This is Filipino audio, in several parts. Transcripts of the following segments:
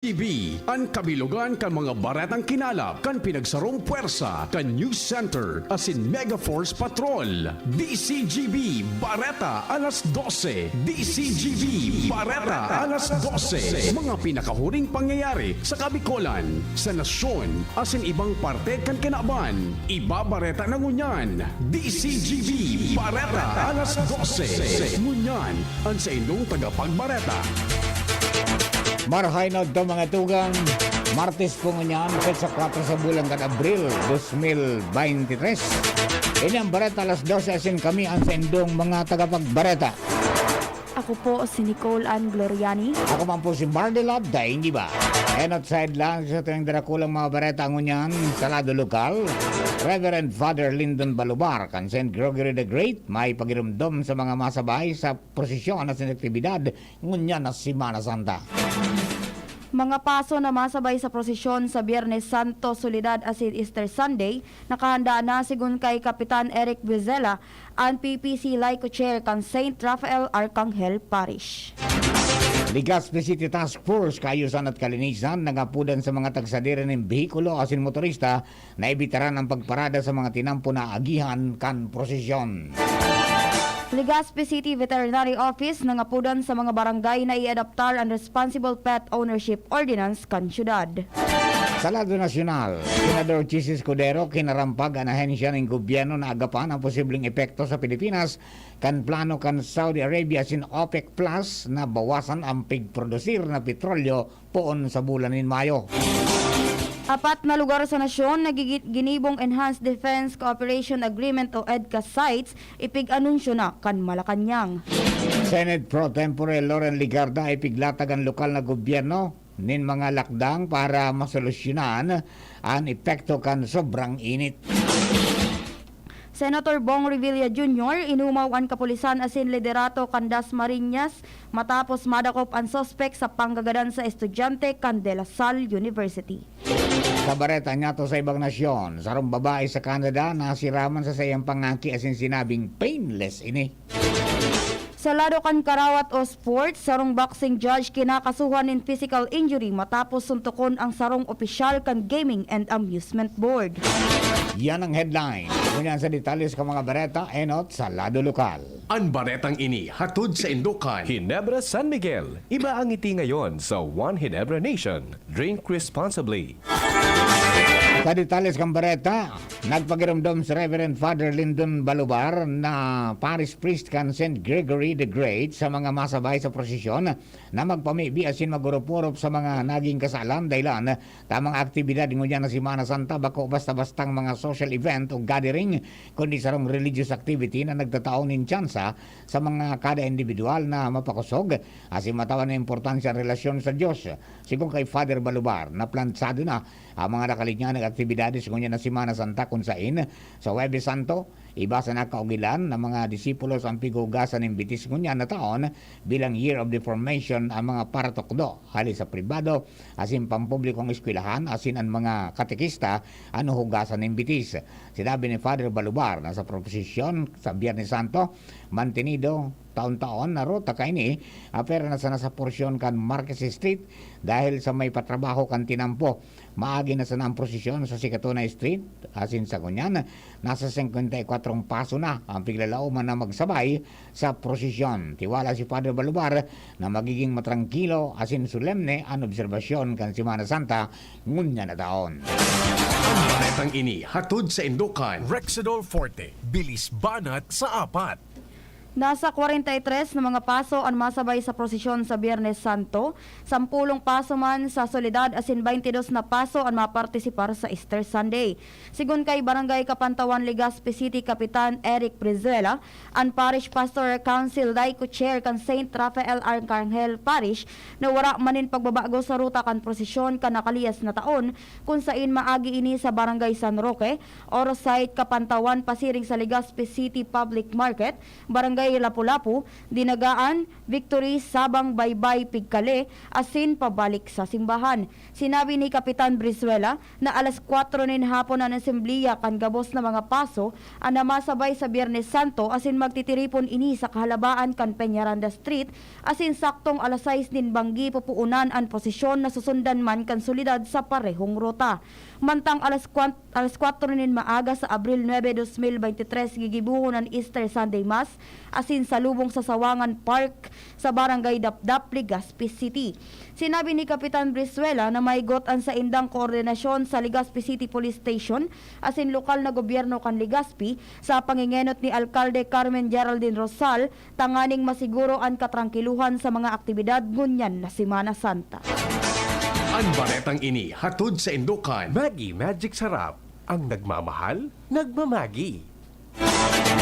TV, ang kabilugan kan mga baretang kinalap kan pinagsarong puwersa kan News Center asin Mega Force Patrol. DCGB Bareta alas 12. DCGB Bareta alas 12. Mga pinakahuring pangyayari sa Kabikolan, sa nasyon, asin ibang parte kan kinaban. Ibabareta na ngunyan. DCGB Bareta alas 12. Ngunyan, ang sa indong tagapagbareta. Marahay na ito mga tugang, Martes po ngunyan, sa 4 sa bulan kan Abril 2023. Ini ang Bareta alas 12 asin kami ang sendong mga tagapagbareta. Ako po si Nicole Ann Gloriani. Ako man po si Mardy Love, dahil hindi ba? And outside lang sa tuwing darakulang mga bareta ngunyan sa lado lokal, Reverend Father Lyndon Balubar, kan St. Gregory the Great, may pagirumdom sa mga masabay sa prosesyon at sa aktibidad ngunyan na Semana Santa. Mga paso na masabay sa prosesyon sa Biyernes Santo, Soledad asin Easter Sunday, nakahanda na sigun kay Kapitan Eric Bezela ang PPC Laico Chair kan St. Rafael Arcangel Parish. Legazpi City Task Force kaayusan at kalinisan nagapudan sa mga tagsadira ng behikulo asin motorista na ibitaran ang pagparada sa mga tinampo na agihan kan prosesyon. Legazpi City Veterinary Office nangapudan sa mga barangay na i-adaptar ang Responsible Pet Ownership Ordinance kan syudad. Sa lado nasyonal, Senador Chis Escudero kinarampag ang ahensya ng gobyerno na agapan ang posibleng epekto sa Pilipinas kan plano kan Saudi Arabia sin OPEC Plus na bawasan ang pigprodusir na petrolyo poon sa bulan ng Mayo. Apat na lugar sa nasyon nagiginibong Enhanced Defense Cooperation Agreement o EDCA sites ipig-anunsyo na kan Malacanang. Senate Pro Tempore Loren Ligarda ipiglatag ang lokal na gobyerno nin mga lakdang para masolusyonan ang epekto kan sobrang init. Senator Bong Revilla Jr. inumaw ang kapulisan asin liderato kan Dasmariñas matapos madakop ang sospek sa panggagadan sa estudyante kan De La Salle University. Sa bareta niya to sa ibang nasyon, sarong babae sa Canada na siraman sa sayang pangaki asin sinabing painless ini. Sa lado kan karawat o sports, sarong boxing judge kinakasuhan in physical injury matapos suntukon ang sarong opisyal kan Gaming and Amusement Board. Yan ang headline. Kunyan sa detalles ka mga bareta, enot sa lado lokal. Ang baretang ini hatod sa Indukan. Ginebra San Miguel. Iba ang ngiti ngayon sa One Ginebra Nation. Drink responsibly. Sa detalles kang bareta, nagpagiramdam si Reverend Father Lyndon Balubar na Parish Priest kan St. Gregory the Great sa mga masabay sa prosesyon na magpamibi asin magurupurop sa mga naging kasalan dahilan tamang aktibidad ngunyan na Semana Santa bako basta-bastang mga social event o gathering kundi sarong religious activity na nagtataon ng tsansa sa mga kada individual na mapakusog asin matawan na importansya ang relasyon sa Diyos. Sigon kay Father Balubar na plansado na ang mga nakalinya ng aktibidades ngunyan na Semana Santa kung sain sa Huwebes Santo iba sa nakaugilan ng mga disipulos ang pigugasan ng bitis ngunyan na taon bilang Year of the Formation ang mga paratokdo hali sa pribado asin pampublikong eskwelahan asin ang mga katekista ano hugasan ng bitis. Sinabi ni Father Balubar na sa proposisyon sa Biyernes Santo mantenido taon-taon na rota kaini apera na sana sa porsyon kan Marquez Street dahil sa may patrabaho kan tinampo maagi na sana ang prosesyon sa Sikatuna Street asin sa kunyan nasa 54 paso na ang piglalauman na magsabay sa prosesyon. Tiwala si Father Balubar na magiging matrangkilo asin solemne ang obserbasyon kan Semana Santa ngunya na taon. Ang baretang ini hatod sa Indukan. Rexidol Forte, bilis banat sa apat. Nasa 43 na mga paso ang masabay sa prosesyon sa Biyernes Santo, 10 paso man sa Soledad asin 22 na paso ang mapartisipar sa Easter Sunday. Sigun kay Barangay Kapantawan Legazpi City Kapitan Eric Brizuela, ang Parish Pastor Council Laico Chair kan St. Rafael Arcangel Parish na wara manin pagbabago sa ruta kan prosesyon kan nakalias na taon kung sain maagi ini sa Barangay San Roque, Orosite Kapantawan pasiring sa Legazpi City Public Market, Barangay Barangay Lapu-Lapu, Dinagaan, Victory, Sabang, Baybay, Pigkale, asin pabalik sa simbahan. Sinabi ni Kapitan Brizuela na alas 4 nin hapon ang asembleya kan gabos na mga paso ang namasabay sa Biyernes Santo asin magtitiripon ini sa kahalabaan kan Peñaranda Street asin saktong alas 6 nin banggi pupuunan ang posisyon na susundan man kan solidad sa parehong ruta. Mantang alas 4 nin maaga sa Abril 9, 2023 gigibuhon ang Easter Sunday Mass asin salubong sa Sawangan Park sa Barangay Dapdap, Legazpi City. Sinabi ni Kapitan Brizuela na may gotan sa indang koordinasyon sa Legazpi City Police Station asin lokal na gobyerno kan Legazpi sa pangingenot ni Alkalde Carmen Geraldine Rosal tanganing masiguro ang katrangkiluhan sa mga aktibidad ngunyan na Semana Santa. Ang baretang ini hatod sa Indukan. Maggie Magic Sarap. Ang nagmamahal, nagmamagi.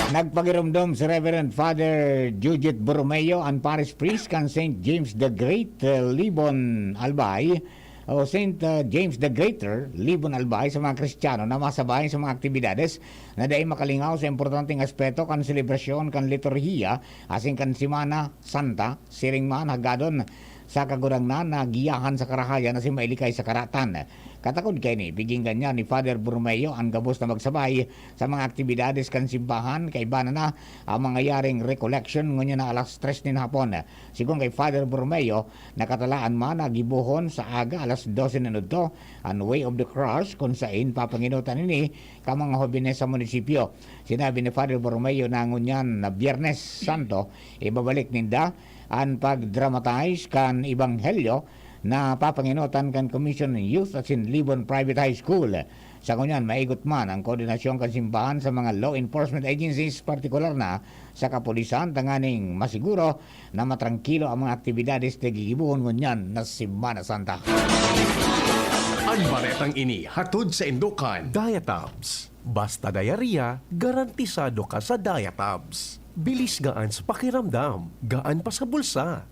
Nagpagirumdom si Reverend Father Judith Borromeo ang parish priest kan St. James the Great, Libon Albay o St. James the Greater, Libon Albay sa mga Kristiyano na masabay sa mga aktibidades na dahil makalingaw sa importanteng aspeto kan selebrasyon kan liturhiya asin kan Semana Santa, siring man hagadon sa kagurangnan na giyahan sa karahayan na si mailikay sa karatan. Katakod kay ni, biginggan niya ni Father Borromeo ang gabos na magsabay sa mga aktibidades kan simbahan kay bana na ang mga yaring recollection ngunya na alas 3 nin hapon. Sigon kay Father Borromeo, nakatalaan man na gibuhon sa aga alas 12 nin udto ang Way of the Cross kung saan papanginutan ini ka mga hobines sa munisipyo. Sinabi ni Father Borromeo na ngunyan na Biyernes Santo, ibabalik ninda ang pag-dramatize kan Ebanghelyo na papanginutan kan Commission on Youth at sin Libon Private High School. Sa kunyan, maigot man ang koordinasyon kan simbahan sa mga law enforcement agencies, partikular na sa kapulisan, tanganing masiguro na matrangkilo ang mga aktibidades na gigibuhon ngunyan na Semana Santa. Ang baretang ini hatod sa Indukan. Diatabs. Basta diarrhea, garantisado ka sa Diatabs. Bilis gaan sa pakiramdam, gaan pa sa bulsa.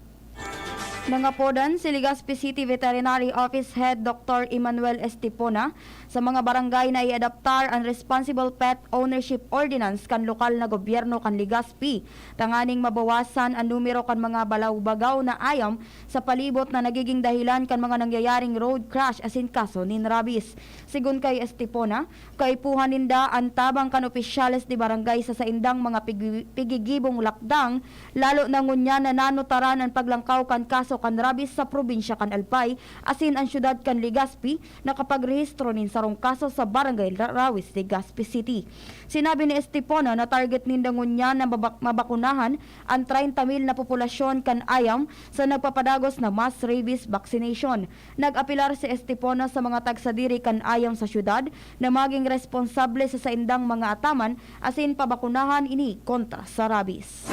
Nangapodan si Legazpi City Veterinary Office Head Dr. Emmanuel Estipona sa mga barangay na iadaptar ang Responsible Pet Ownership Ordinance kan lokal na gobyerno kan Legazpi. Tanganing mabawasan ang numero kan mga balaw-bagaw na ayam sa palibot na nagiging dahilan kan mga nangyayaring road crash asin kaso nin rabies. Sigun kay Estipona, kaipuhan ninda ang tabang kan opisyales di barangay sa saindang mga pigigibong lakdang lalo na ngunya na nanutaran ang paglangkaw kan kaso kan rabies sa probinsya kan Albay asin ang syudad kan Legazpi nakapagrehistro nin sarong kaso sa barangay Rawis, Legazpi City. Sinabi ni Estipona na target ninda ngunya na mabakunahan ang 30,000 na populasyon kan ayam sa nagpapadagos na mass rabies vaccination. Nag-apilar si Estipona sa mga tagsadiri kan ayam sa syudad na maging responsable sa saindang mga ataman asin pabakunahan ini kontra sa rabies.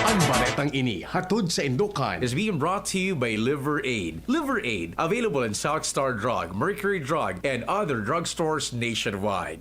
Ang baretang ini hatod sa Indukan. Is being brought to you by Liver Aid. Liver Aid, available in South Star Drug, Mercury Drug, and other drugstores nationwide.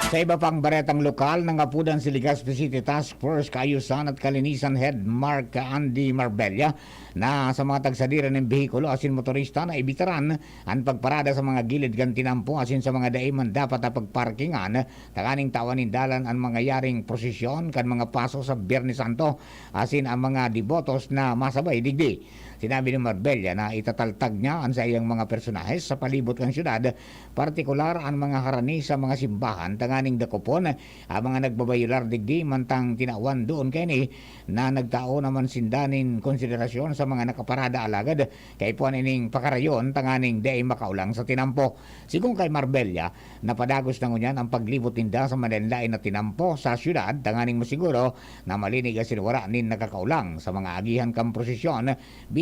Sa iba pang baretang lokal, nangapudan si Legazpi City Task Force Kaayusan at Kalinisan Head Mark Andy Marbella na sa mga tagsadiran ng behikulo asin motorista na ibitaran ang pagparada sa mga gilid kan tinampo asin sa mga daiman dapat na pagparkingan takaning tawanin dalan ang mga yaring prosesyon kan mga paso sa Biyernes Santo asin ang mga dibotos na masabay digdi. Sinabi ni Marbella na itataltag niya ang sa iyang mga personahes sa palibot ng syudad, partikular ang mga harani sa mga simbahan, tanganing dakopon, ang mga nagbabayular digdi, mantang tinawan doon kay ni, na nagtao naman sindanin konsiderasyon sa mga nakaparada alagad, kay puan ining pakarayon, tanganing day makaulang sa tinampo. Sigong kay Marbella, napadagos na ngunyan ang paglibot ninda sa madenlain na tinampo sa syudad, tanganing masiguro na malinig asin wara nin nakakaulang sa mga agihan kang prosesyon,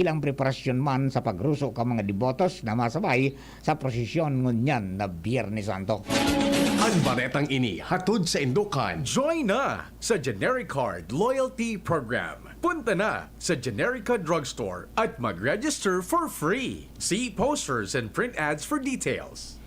bilang preparasyon man sa pagruso ka mga dibotos na masabay sa prosesyon ngunyan na Biyernes Santo. Ang baretang ini hatod sa Indukan. Join na sa Genericard Loyalty Program. Punta na sa Generica Drugstore at mag-register for free. See posters and print ads for details.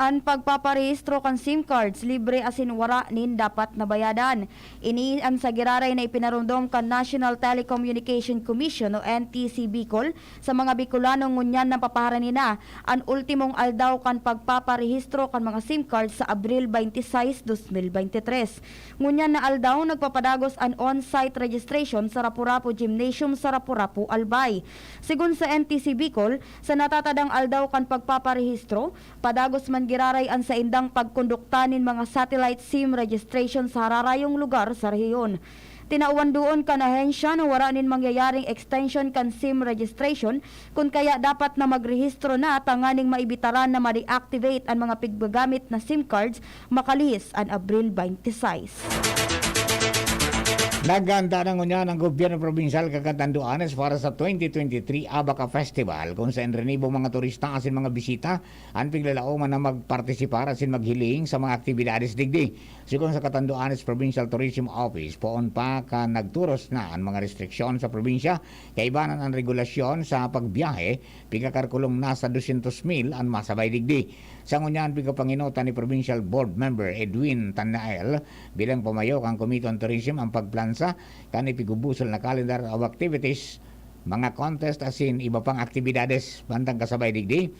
Ang pagpaparehistro kan SIM cards libre asin wara nin dapat nabayadan. Ini ang sa giraray na ipinarundom kan National Telecommunication Commission o NTC Bicol sa mga Bicolanong ngunyan na papaharan nina ang ultimong aldaw kan pagpaparehistro kan mga SIM cards sa Abril 26, 2023. Ngunyan na aldaw nagpapadagos ang on-site registration sa Rapu-Rapu Gymnasium sa Rapu-Rapu, Albay. Sigun sa NTC Bicol, sa natatadang aldaw kan pagpaparehistro, padagos man giraray ang sa indang pagkonduktanin mga satellite SIM registration sa hararayong lugar sa rehiyon. Tinauwan doon kan ahensya na wara nin mangyayaring extension kan SIM registration kung kaya dapat na magrehistro na tanganing maibitaran na ma-deactivate ang mga pigbagamit na SIM cards makalihis ang Abril 26. Naghanda ng unya ng gobyerno probinsyal Catanduanes para sa 2023 Abaca Festival kung saan renibo mga turista asin mga bisita ang piglalauman na magpartisipar asin maghiling sa mga aktibidades digdi. Sigon sa Catanduanes Provincial Tourism Office, poon pa ka nagturos na ang mga restriksyon sa probinsya, kaibanan ang regulasyon sa pagbiyahe, pigakarkulong nasa 200,000 ang masabay digdi. Sa ngunyan pigapanginutan ni Provincial Board Member Edwin Tanael bilang pumayok ang Committee on Tourism ang pagplansa kani pigubusol na calendar of activities, mga contest asin iba pang aktibidades bantang kasabay digdi.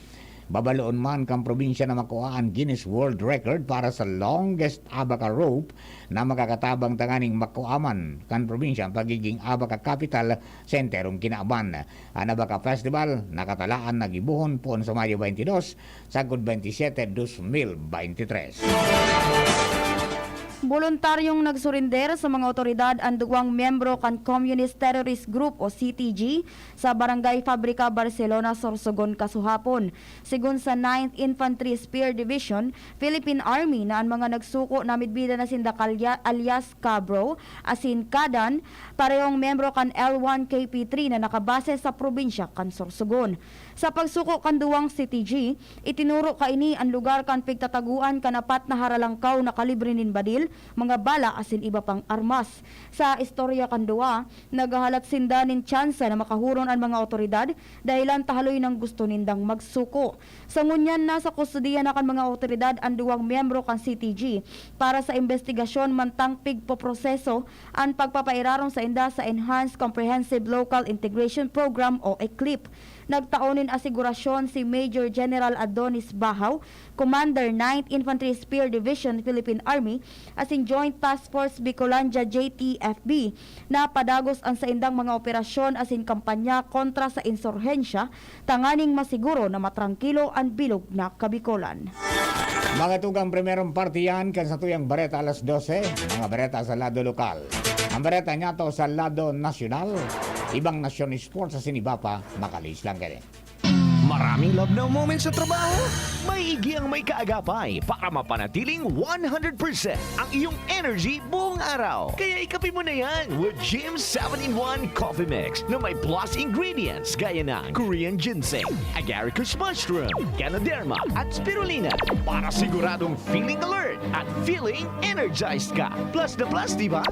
Babaloon man kang probinsya na makuha ang Guinness World Record para sa longest abaca rope na makakatabang tanganing makuaman kan probinsya ang pagiging abaca capital sa enterong Kinaaban. Ang Abaca Festival nakatalaan nagibuhon poon sa Mayo 22 sagod 27, 2023. Voluntaryong nagsurinder sa mga otoridad ang duwang miyembro kan Communist Terrorist Group o CTG sa Barangay Fabrica, Barcelona, Sorsogon, kasuhapon. Sigun sa 9th Infantry Spear Division, Philippine Army na ang mga nagsuko na midbida na sindakalya alias Cabro, asin Kadan, parehong miyembro kan L1KP3 na nakabase sa probinsya kan Sorsogon. Sa pagsuko kan duwang CTG, itinuro kaini ang lugar kan pigtataguan kan apat na haralangkaw na kalibre nin badil, mga bala asin iba pang armas. Sa istorya kan duwa, nagahalat sinda nin tsansa na makahuron ang mga otoridad dahilan tahaloy ng gusto nindang magsuko. Sa ngunyan nasa kustudiya na kan mga otoridad ang duwang miyembro kan CTG para sa investigasyon mantang pigpoproseso ang pagpapairarong sa inda sa Enhanced Comprehensive Local Integration Program o ECLIP. Nagtaonin asigurasyon si Major General Adonis Bahaw, Commander 9th Infantry Spear Division, Philippine Army, asin Joint Task Force Bicolandia JTFB na padagos ang sa indang mga operasyon asin kampanya kontra sa insurhensya, tanganing masiguro na matrangkilo ang bilog na Kabikolan. Mga tugang primerong partiyan kan sa tuyang Bareta alas 12, mga Bareta sa lado lokal. Ang Bareta niya to sa lado nasyonal, ibang nasyon sports sa siniba pa, makalis lang ka din. Maraming love now moments sa trabaho? May igi ang may kaagapay para mapanatiling 100% ang iyong energy buong araw. Kaya ikapin mo na yan with Jim's 7-in-1 Coffee Mix na may plus ingredients gaya ng Korean ginseng, agaricus mushroom, Ganoderma at spirulina para siguradong feeling alert at feeling energized ka. Plus na plus, di ba?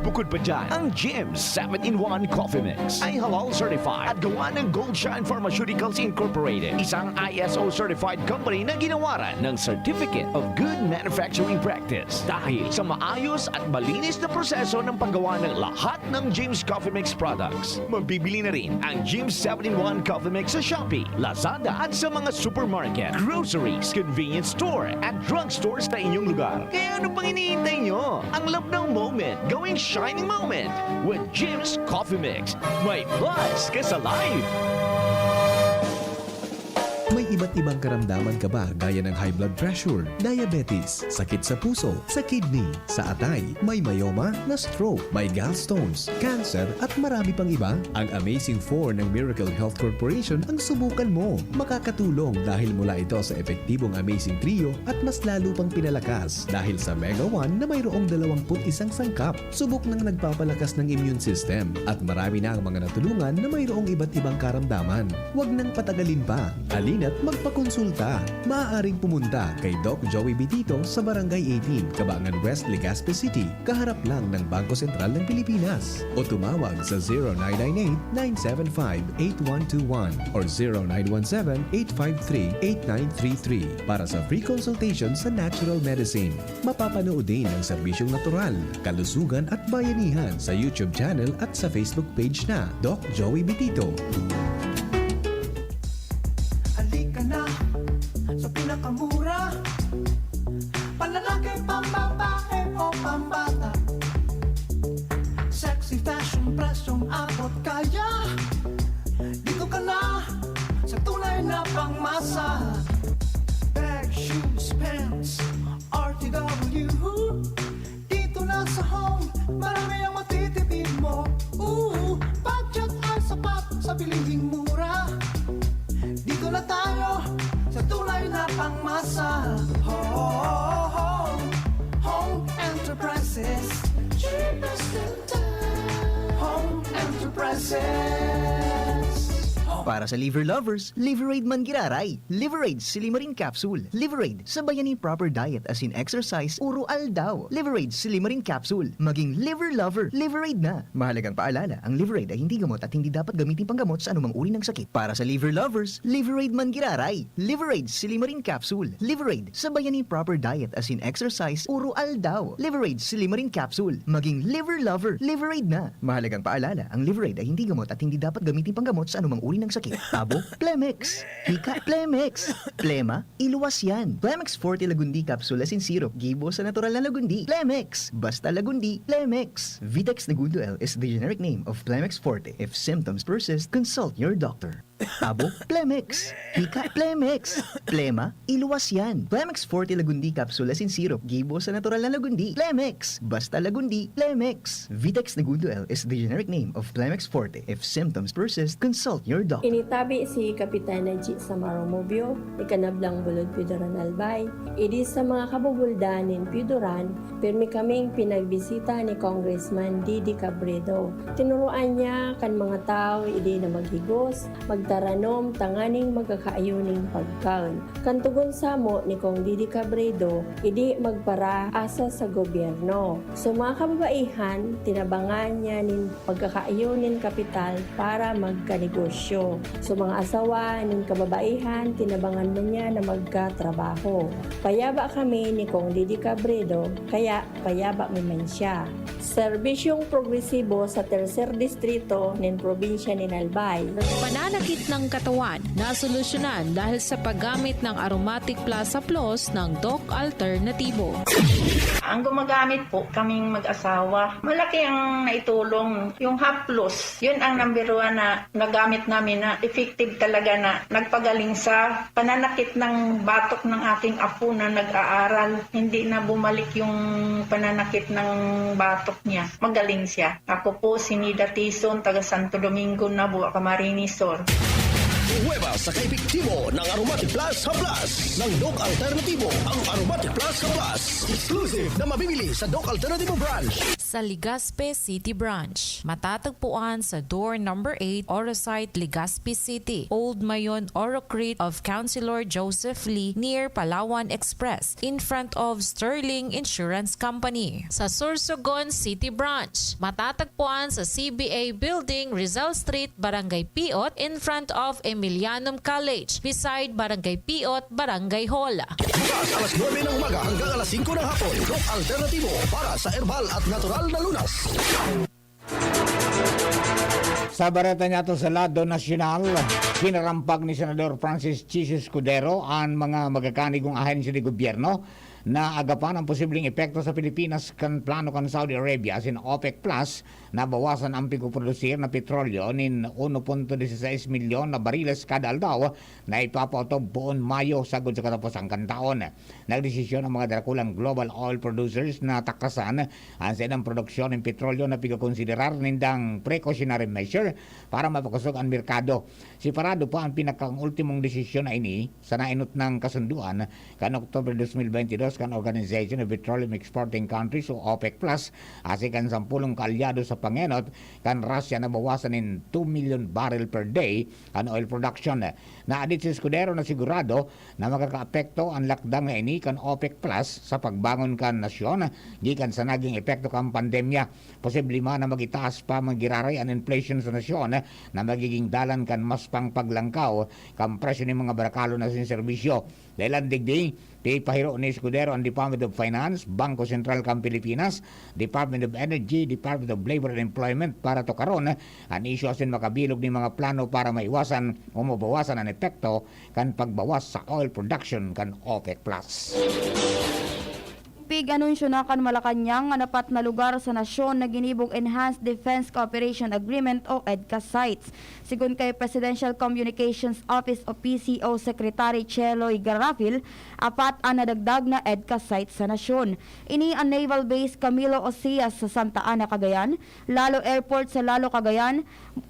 Bukod pa dyan, ang Jim's 7-in-1 Coffee Mix ay halal certified at gawa ng Gold Shine Pharmaceuticals Incorporated, isang ISO certified company na ginawaran ng Certificate of Good Manufacturing Practice. Dahil sa maayos at malinis na proseso ng paggawa ng lahat ng Jim's Coffee Mix products, mabibili na rin ang Jim's 7-in-1 Coffee Mix sa Shopee, Lazada at sa mga supermarket, groceries, convenience store at drugstores na inyong lugar. Kaya ano pang hinihintay nyo? Ang love ng moment, going shining moment with Jim's Coffee Mix. May plus ka sa life! May iba't ibang karamdaman ka ba gaya ng high blood pressure, diabetes, sakit sa puso, sa kidney, sa atay, may myoma, na stroke, may gallstones, cancer at marami pang iba? Ang Amazing 4 ng Miracle Health Corporation ang subukan mo. Makakatulong dahil mula ito sa epektibong Amazing Trio at mas lalo pang pinalakas dahil sa Mega 1 na mayroong 21 sangkap. Subok ng nagpapalakas ng immune system at marami na ang mga natulungan na mayroong iba't ibang karamdaman. Huwag nang patagalin pa. Halika halina't magpakonsulta. Maaaring pumunta kay Doc Joey Bitito sa Barangay 18, Cabangan West, Legazpi City, kaharap lang ng Bangko Sentral ng Pilipinas. O tumawag sa 0998-975-8121 or 0917-853-8933 para sa free consultation sa natural medicine. Mapapanood din ang serbisyong natural, kalusugan at bayanihan sa YouTube channel at sa Facebook page na Doc Joey Bitito. Halika na sa pinakamura, panlalaki, pambabae o pambata. Sexy fashion, presyong abot kaya. Dito ka na sa tunay na pangmasa. Bag, shoes, pants, RTW. Dito na sa home, marami ang matitipid mo. Budget ay sapat sa bilihing mura. Dito na tayo sa tunay na pangmasa. Home Enterprises, cheapest in town. Home Enterprises. Para sa liver lovers, Liveraid man giraray. Liveraid Silimarin Capsule. Liveraid sa bayani proper diet as in exercise, uro aldaw. Liveraid Silimarin Capsule. Maging liver lover, Liveraid na. Mahalagang paalala, ang Liveraid ay hindi gamot at hindi dapat gamitin panggamot sa anumang uri ng sakit. Para sa liver lovers, Liveraid man giraray. Liveraid Silimarin Capsule. Liveraid sa bayani proper diet as in exercise, uro aldaw. Liveraid Silimarin Capsule. Maging liver lover, Liveraid na. Mahalagang paalala, ang Liveraid ay hindi gamot at hindi dapat gamitin panggamot sa anumang uri ng sakit. Abo, Plemex. Hika, Plemex. Plema, iluwas yan. Plemex Forte Lagundi Capsule as in syrup. Gibo sa natural na lagundi. Plemex. Basta lagundi. Plemex. Vitex Nagundo L is the generic name of Plemex Forte. If symptoms persist, consult your doctor. Abo, Plemex. Hika, Plemex. Plema, iluwas yan. Plemex Forte Lagundi Capsule as in syrup. Gibo sa natural na lagundi. Plemex. Basta lagundi. Plemex. Vitex Nagundo L is the generic name of Plemex Forte. If symptoms persist, consult your doctor. Initabi si Kapitana G. Samaro Mobio, ikanablang bulod Pidoran Albay. Idi sa mga kabubuldanin Pidoran, pirmi kaming pinagbisita ni Congressman Didi Cabredo. Tinuruan niya kan mga tao idi na maghigos, magtaranom, tanganing magkakaayuning pagkaon. Kantugon samo ni Kong Didi Cabredo, idi magpara asa sa gobyerno. So mga kababaihan, tinabangan niya nin pagkakaayunin kapital para magkanegosyo. So mga asawa nin kababaihan, tinabangan mo niya na magkatrabaho. Payaba kami ni Kong Didi Cabredo, kaya payaba mo man siya. Serbisyong progresibo sa tercer distrito ng probinsya ni Albay. Pananakit ng katawan na solusyonan dahil sa paggamit ng Aromatic Plaza Plus ng Doc Alternatibo. Ang gumagamit po kaming mag-asawa, malaki ang naitulong. Yung Haplos, yun ang number 1 na nagamit namin na effective talaga na nagpagaling sa pananakit ng batok ng aking apo na nag-aaral. Hindi na bumalik yung pananakit ng batok niya. Magaling siya. Ako po si Nida Tison, taga Santo Domingo, Nabua, Camarines Sur. Huweba sa kaepektibo ng Aromatic Plus Haplas ng Doc Alternatibo. Ang Aromatic Plus Haplas, exclusive na mabibili sa Doc Alternatibo branch. Sa Legazpi City Branch, matatagpuan sa door number 8, Orosite, Legazpi City, Old Mayon, Orocrete of Councilor Joseph Lee near Palawan Express, in front of Sterling Insurance Company. Sa Sorsogon City Branch, matatagpuan sa CBA Building, Rizal Street, Barangay Piot, in front of Emilianum College, beside Barangay Piot, Barangay Hall. Bukas alas 9 ng umaga hanggang alas 5 ng hapon. Doc Alternatibo para sa herbal at natural na lunas. Sa bareta niya to sa lado nasyonal, pinarampag ni Senador Francis Chis Escudero ang mga magkakanigong ahensya ng gobyerno na agapan ang posibleng epekto sa Pilipinas kan plano kan Saudi Arabia sin OPEC Plus na bawasan ang pagpuprodusir na petrolyo nin 1.16 milyon na bariles kada aldaw na ipapauto buon Mayo sagod sa katapusang kan taon. Nagdesisyon ang mga darakulang global oil producers na takasan ang sinang produksyon ng petrolyo na pagkakonsiderar nindang precautionary measure para mapakusog ang merkado. Separado pa ang pinakang ultimong desisyon na ini sa nainot ng kasunduan kan Oktubre 2022 Producers kan Organization of Petroleum Exporting Countries o OPEC Plus asikan 10 kaalyado sa pangenot kan Russia na bawasan in 2 million barrel per day ang oil production. Naadit si Escudero na sigurado na makakaapekto ang lakdang na ini kan OPEC Plus sa pagbangon kan nasyon gikan sa naging epekto kan pandemya. Posible man na magitaas pa magiraray ang inflation sa nasyon na magiging dalan kan mas pang paglangkaw kan presyo ng mga barakalo na sin serbisyo. Dahil ang digdi, pahiro ni Escudero ang Department of Finance, Bangko Sentral kan Pilipinas, Department of Energy, Department of Labor and Employment para to karon ang isyu asin makabilog ni mga plano para maiwasan o mabawasan ang epekto kan pagbawas sa oil production kan OPEC Plus. Pig anunsyo na kan Malacanang nga napat na lugar sa nasyon na ginibog Enhanced Defense Cooperation Agreement o EDCA sites. Sigun kay Presidential Communications Office o PCO Secretary Cheloy Garafil, apat ang nadagdag na EDCA sites sa nasyon. Ini ang Naval Base Camilo Ocias sa Santa Ana, Cagayan, Lalo Airport sa Lalo, Cagayan,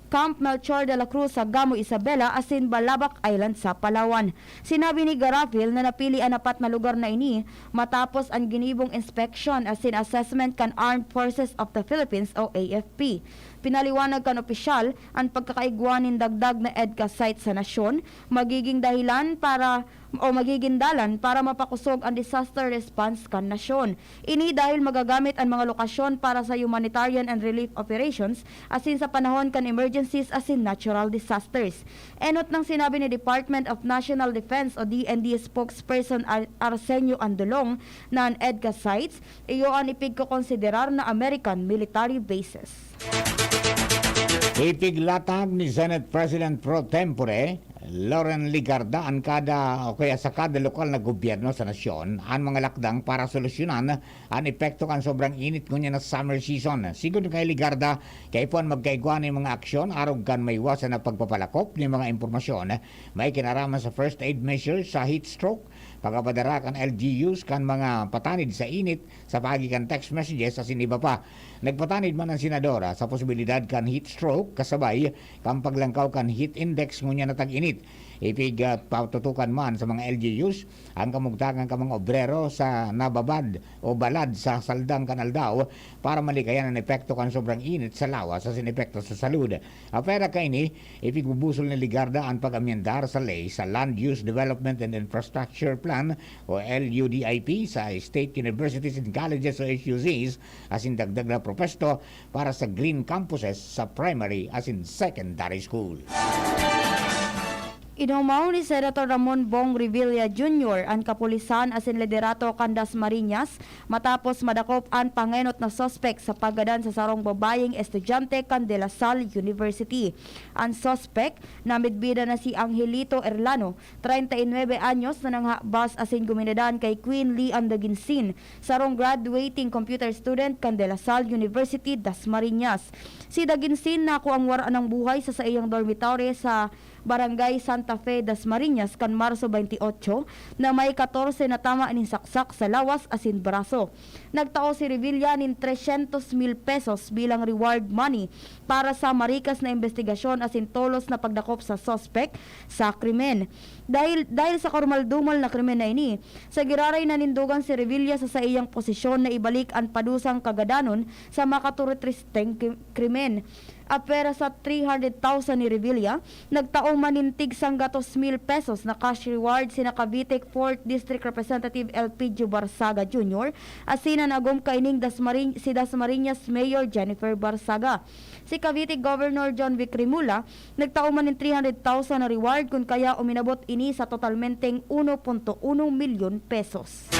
Camp Melchor de la Cruz sa Gamo Isabela asin Balabac Island sa Palawan. Sinabi ni Garafil na napili ang apat na lugar na ini matapos ang ginibong inspection asin assessment kan Armed Forces of the Philippines o AFP. Pinaliwanag kan opisyal ang pagkakaigwanin dagdag na EDCA site sa nasyon magiging dalan para mapakusog ang disaster response kan nasyon. Ini dahil magagamit ang mga lokasyon para sa humanitarian and relief operations asin sa panahon kan emergencies asin natural disasters. Enot nang sinabi ni Department of National Defense o DND spokesperson Arsenio Andolong na ang EDCA sites iyo ang ipigkokonsiderar na American military bases. Ipiglatag ni Senate President Pro Tempore Loren Ligarda ang kaya sa kada lokal na gobyerno sa nasyon ang mga lakdang para solusyonan ang epekto kan sobrang init ngunya na summer season. Siguro kay Ligarda, kay puan magkaigwa ng mga aksyon arog kan may iwasan na pagpapalakop ng mga impormasyon may kinaraman sa first aid measures sa heat stroke, pagpapadara kan LGUs kan mga patanid sa init sa pagikan text messages asin iba pa. Nagpatanid man ang senadora sa posibilidad kan heat stroke kasabay kan paglangkaw kan heat index ngunya na tag-init. Ipig patutukan man sa mga LGUs ang kamugtangan ka mga obrero sa nababad o balad sa saldang kanaldaw para malikayan ang epekto kan sobrang init sa lawas sa sinepekto sa salud. Apera ka ini, ipigbubusol ni Ligarda ang pag-amyendar sa ley sa Land Use Development and Infrastructure Plan o LUDIP sa State Universities and Colleges o SUCs asin dagdag na propesto para sa green campuses sa primary asin secondary school. Inumaw ni Senator Ramon Bong Revilla Jr. ang kapulisan asin liderato kan Dasmariñas matapos madakop ang pangenot na sospek sa paggadan sa sarong babayeng estudyante kan De La Salle University. Ang sospek na midbida na si Angelito Erlano, 39 anyos na nanghakbas asin guminadan kay Queen Lee Andaginsin, sarong graduating computer student kan De La Salle University, Dasmariñas. Si Daginsin nako ang wara ng buhay sa iyang dormitory sa Barangay Santa Fe, Dasmariñas kan Marso 28 na may 14 na tama ning saksak sa lawas asin braso. Nagtao si Revilla nin 300,000 pesos bilang reward money para sa marikas na investigasyon asin tolos na pagdakop sa suspect sa krimen. Dahil sa karumaldumal na krimen na ini, sa giraray nanindugan si Revilla sa iyang posisyon na ibalik ang padusang kagadanon sa makaturitristing krimen. Apera sa 300,000 ni Revilla, nagtaong manintig sang 200,000 pesos na cash reward sina Cavite 4th District Representative Elpidio Barsaga Jr. asinan agom kaining si Dasmariñas Mayor Jennifer Barsaga. Si Cavite Governor John Vic Rimula, nagtaong manin 300,000 na reward kung kaya uminabot ini sa totalmenteng 1.1 milyon pesos.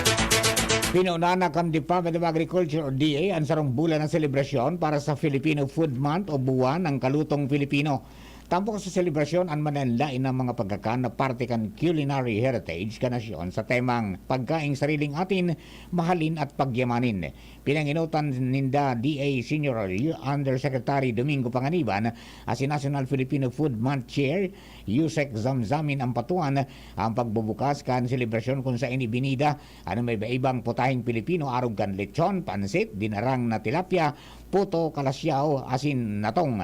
Pinunana kan Department of Agriculture o DA ang sarong bulan ng selebrasyon para sa Filipino Food Month o buwan ng kalutong Filipino. Tampok sa selebrasyon ang mananlain ng mga pagkakan na parte kan culinary heritage kanasyon sa temang pagkaing sariling atin, mahalin at pagyamanin. Pinanginutan ninda DA Senior Undersecretary Domingo Panganiban as National Filipino Food Month Chair Yusek Zamzamin ang patuan ang pagbubukas kan selebrasyon kung sa inibinida ano may ibang putahing Pilipino arog kan lechon, pansit, dinarang na tilapia, puto, kalasyaw, asin natong.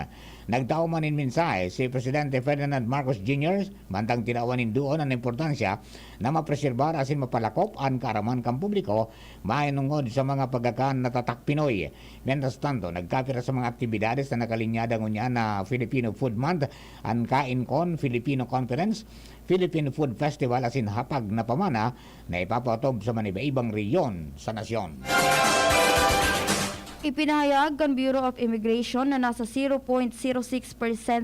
Nagtao man in mensahe si Presidente Ferdinand Marcos Jr. mantang tinawanin doon ang importansya na mapreserbar asin mapalakop ang kaaraman kang publiko mainungod sa mga pagkakan na tatak Pinoy. Mientras tanto, nagkapira sa mga aktibidades na nakalinyada ngunya na Filipino Food Month, ang KainCon Filipino Conference, Philippine Food Festival asin hapag na pamana na ipapatob sa maniba-ibang reyon sa nasyon. Ipinahayag kan Bureau of Immigration na nasa 0.06%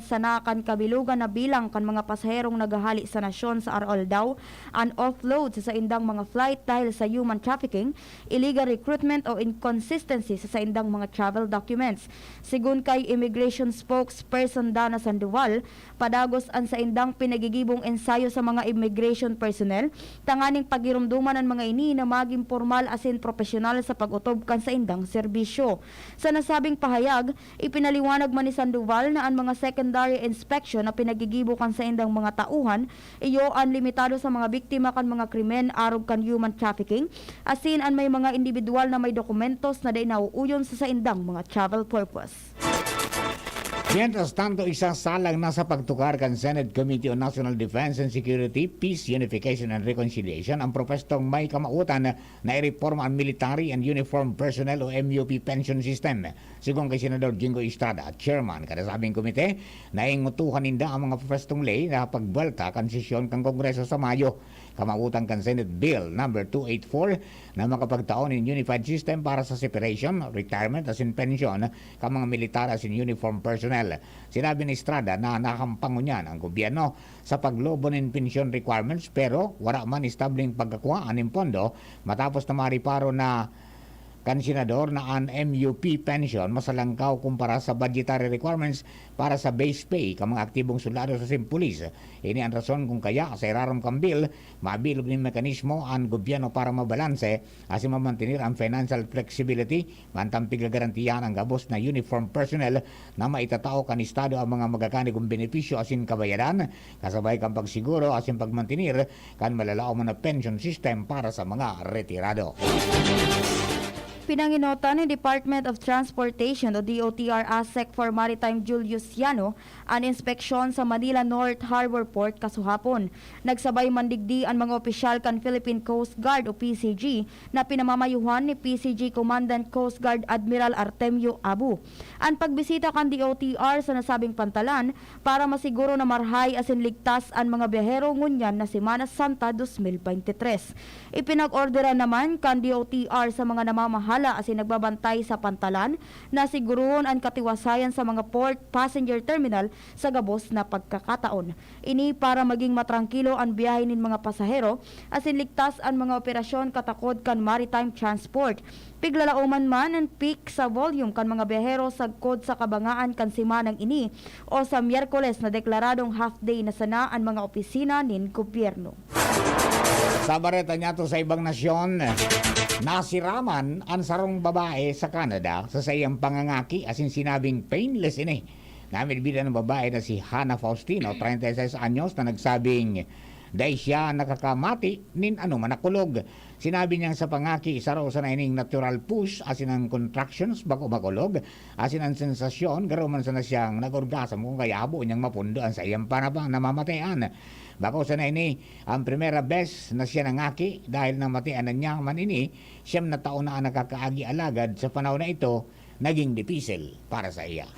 sa nakan kabilugan na bilang kan mga pasaherong nagahali sa nasyon sa Arol daw ang offload sa indang mga flight dahil sa human trafficking, illegal recruitment o inconsistency sa indang mga travel documents. Sigun kay Immigration Spokesperson Dana Sandoval, padagos ang sa indang pinagigibong ensayo sa mga immigration personnel, tanganing pagirumduman ang mga ini na maging formal asin profesional sa pag-utob kan sa indang serbisyo. Sa nasabing pahayag, ipinaliwanag man ni Sandoval na ang mga secondary inspection na pinagigibukan sa indang mga tauhan iyo ang limitado sa mga biktima kan mga krimen arog kan human trafficking, asin ang may mga individual na may dokumentos na day nauuyon sa indang mga travel purpose. Mientras tanto, isasalang na sa pagtukar kan Senate Committee on National Defense and Security, Peace, Unification and Reconciliation ang propestong may kamautan na i-reforma ang Military and Uniform Personnel o MUP pension system. Sigon kay Senador Jingo Estrada, chairman kada sabing komite, naingutuhan ninda ang mga propestong lay na pagbalta kan sesyon kang Kongreso sa Mayo. Kamautan kan Senate Bill number 284 na makapagtaon in unified system para sa separation, retirement asin pension ka mga militar asin uniform personnel. Sinabi ni Estrada na nakampango niyan ang gobyerno sa paglobo ng pension requirements pero wala man establing pagkakuha aning pondo matapos na mariparo na kan senador na ang MUP pension masalangkaw kumpara sa budgetary requirements para sa base pay ka mga aktibong soldado sa simpulis. Ini ang rason kung kaya sa irarom kang bill, mabilog ng mekanismo ang gobyerno para mabalanse asin mamantinir ang financial flexibility mantampig garantiyan ang gabos na uniform personnel na maitatao kan estado ang mga magakanig kong benepisyo asin kabayaran kasabay kang pagsiguro asin pagmantinir kan malalao man na pension system para sa mga retirado. Pinanginota ni Department of Transportation o DOTR ASEC for Maritime Julius Yano ang inspeksyon sa Manila North Harbor Port kasuhapon. Nagsabay mandigdi ang mga opisyal kan Philippine Coast Guard o PCG na pinamamayuhan ni PCG Commandant Coast Guard Admiral Artemio Abu. Ang pagbisita kan DOTR sa nasabing pantalan para masiguro na marhay asin ligtas ang mga biyahero ngunyan na Semana Santa 2023. Ipinag-orderan naman kan DOTR sa mga namamahala asin nagbabantay sa pantalan na siguruhon ang katiwasayan sa mga port passenger terminal sa gabos na pagkakataon. Ini para maging matrangkilo ang biyahe nin mga pasahero asin ligtas ang mga operasyon katakod kan maritime transport. Piglalauman man ang peak sa volume kan mga biyahero sagkod sa kabangaan kan simanang ini o sa Miyerkules na deklaradong half day na sana ang mga opisina nin gobyerno. Sa bareta niya to sa ibang nasyon, nasiraman ang sarong babae sa Canada sa sayang pangangaki asin sinabing painless ini. Namilbida ng babae na si Hannah Faustino, 36 anyos, na nagsabing dahil siya nakakamati nin manakulog. Sinabi niya sa pangaki, isa raw sa naining natural push asin ang contractions bago makulog, asin ang sensasyon, garo man sana siyang nag-orgasm kung kaya abo niyang mapundo ang sayang panabang namamatayan. Bako sa naini, ang primera bes na siya nangaki dahil namatayan na niya man ini, siyam na taon na nakakaagi alagad sa panahon na ito, naging dipisil para sa iya.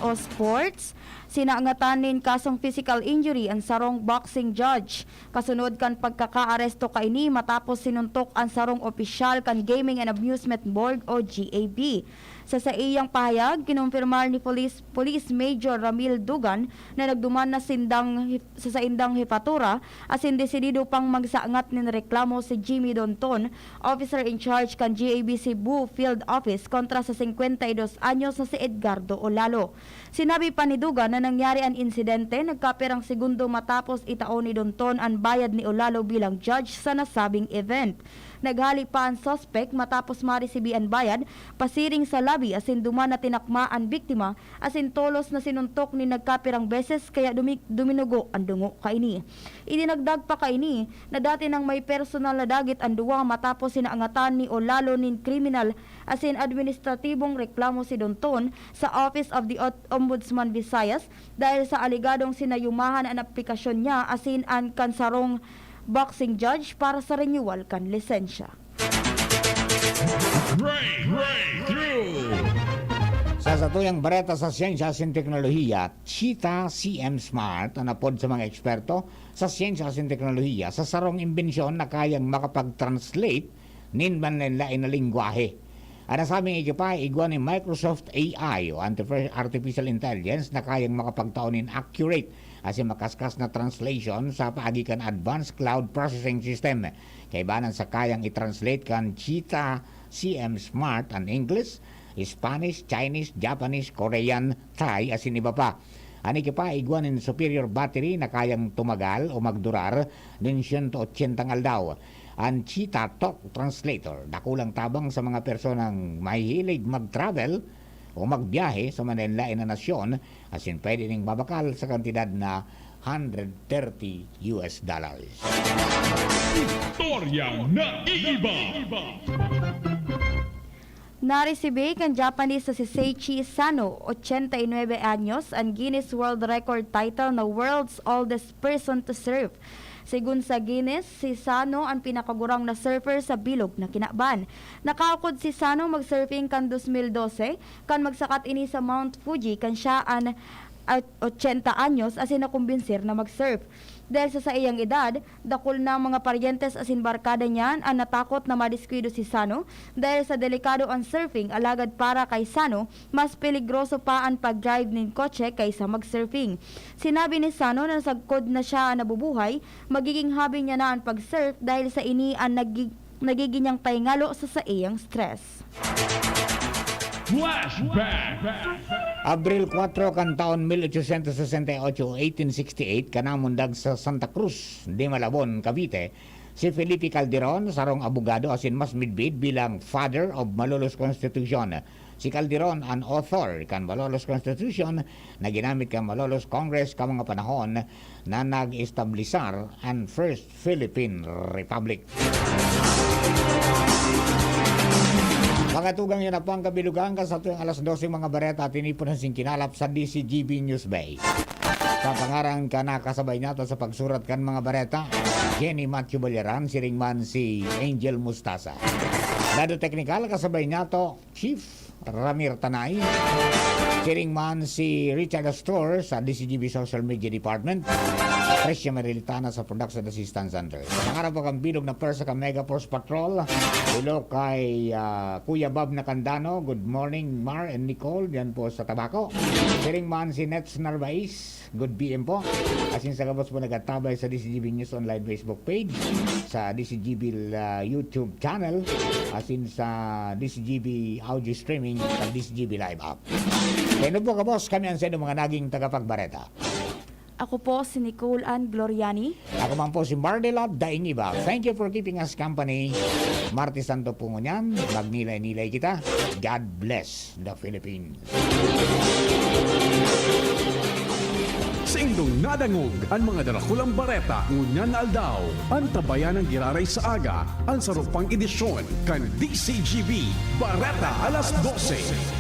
O sports, sinaangatanin kasong physical injury ang sarong boxing judge. Kasunod kan pagkakaaresto kaini matapos sinuntok ang sarong opisyal kan Gaming and Amusement Board o GAB. Sa iyang pahayag, kinumpirmar ni Police Major Ramil Dugan na nagduman na sa indang hepatura asin desidido pang magsaangat nin reklamo si Jimmy Donton, officer in charge kan GAB Cebu Field Office kontra sa 52 anyos na si Edgardo Olalo. Sinabi pa ni Dugan na nangyari ang insidente nagkapirang segundo matapos itaon ni Donton ang bayad ni Olalo bilang judge sa nasabing event. Naghali pa ang suspect matapos maresibi ang bayad pasiring sa labi grabe asin duman na tinakma ang biktima asin tolos na sinuntok ni nagkapirang beses kaya duminugo ang dungo kaini. Idinagdag pa kaini na dati nang may personal na dagit ang duwa matapos sinaangatan ni o lalo nin kriminal asin administratibong reklamo si Donton sa Office of the Ombudsman Visayas dahil sa aligadong sinayumahan ang aplikasyon niya asin ang kansarong boxing judge para sa renewal kan lisensya. Sa satuyang bareta sa siyensya at teknolohiya, Cheetah CM Smart ang napod sa mga eksperto sa siyensya at teknolohiya sa sarong imbensyon na kayang makapag-translate nin manlain na lingwahe. Ang nasabing ikipay igwa ni Microsoft AI o Artificial Intelligence na kayang makapagtaunin accurate asin makaskas na translation sa paagikan Advanced Cloud Processing System. Kaibanan sa kayang i-translate kan Cheetah CM Smart ang English, Spanish, Chinese, Japanese, Korean, Thai asin iba pa. Ani pa igwan ng superior battery na kayang tumagal o magdurar din 180 aldaw. Ang Cheetah Talk Translator dakulang tabang sa mga personang mahihilig mag-travel o magbiyahe sa manlain na nasyon asin pwede ning babakal sa kantidad na $130. Istorya na iiba. Naresibe kan Japanese sa si Seiichi Sano, 89 anyos, ang Guinness World Record title na World's Oldest Person to Surf. Sigun sa Guinness, si Sano ang pinakagurang na surfer sa bilog na kinakban. Nakaukod si Sano mag-surfing kan 2012 kan magsakat ini sa Mount Fuji kan siya an 80 anyos asin nakumbinsir na mag-surf. Dahil sa iyang edad, dakol na mga paryentes asin barkada niyan ang natakot na madiskwido si Sano dahil sa delikado ang surfing alagad para kay Sano, mas peligroso pa ang pag-drive ng kotse kaysa mag-surfing. Sinabi ni Sano na sagkod na siya nabubuhay, magiging hobby niya na ang pag-surf dahil sa ini ang nagiging niyang paingalo sa iyang stress. Flashback. Abril 4 kan taon 1868, 1868, kanamundag sa Santa Cruz, de Malabon, Cavite, si Felipe Calderon, sarong abogado asin mas midbid bilang Father of Malolos Constitution. Si Calderon ang author kan Malolos Constitution na ginamit kan Malolos Congress ka mga panahon na nag-establisar ang First Philippine Republic. Makatugang yun na po ang kabilugan ka sa tuwing alas 12 mga bareta at tinipon ang singkinalap sa DCGB News Bay. Sa pangarang ka nakasabay nato sa pagsurat kan mga bareta, Jenny Matthew Baliran, siringman si Angel Mustasa. Dado Technical, kasabay nato Chief Ramir Tanay, siringman si Richard Astor sa DCGB Social Media Department, Presya Marilitana sa Production Assistance Center. Sa pangarap po kang bilog na persa ka Mega Force Patrol, ulo kay Kuya Bob Nakandano, good morning Mar and Nicole, yan po sa Tabaco. Siringman si Nets Narvaez, good PM po. Asin sa kabos po nagatabay sa DCGB News Online Facebook page, sa DCGB YouTube channel, asin sa DCGB audio streaming sa DCGB Live app. Kaya po kabos, kami ang sa mga naging tagapagbareta. Ako po si Nicole Ann Gloriani. Ako man po si Mardela Daingiba. Thank you for keeping us company. Martes Santo po ngunyan. Magnilay-nilay kita. God bless the Philippines. Sa indong nadangog ang mga darakulang bareta ngunyan aldaw. Ang tabayan ng giraray sa aga. Ang sarupang edisyon kan DCGB Bareta alas 12.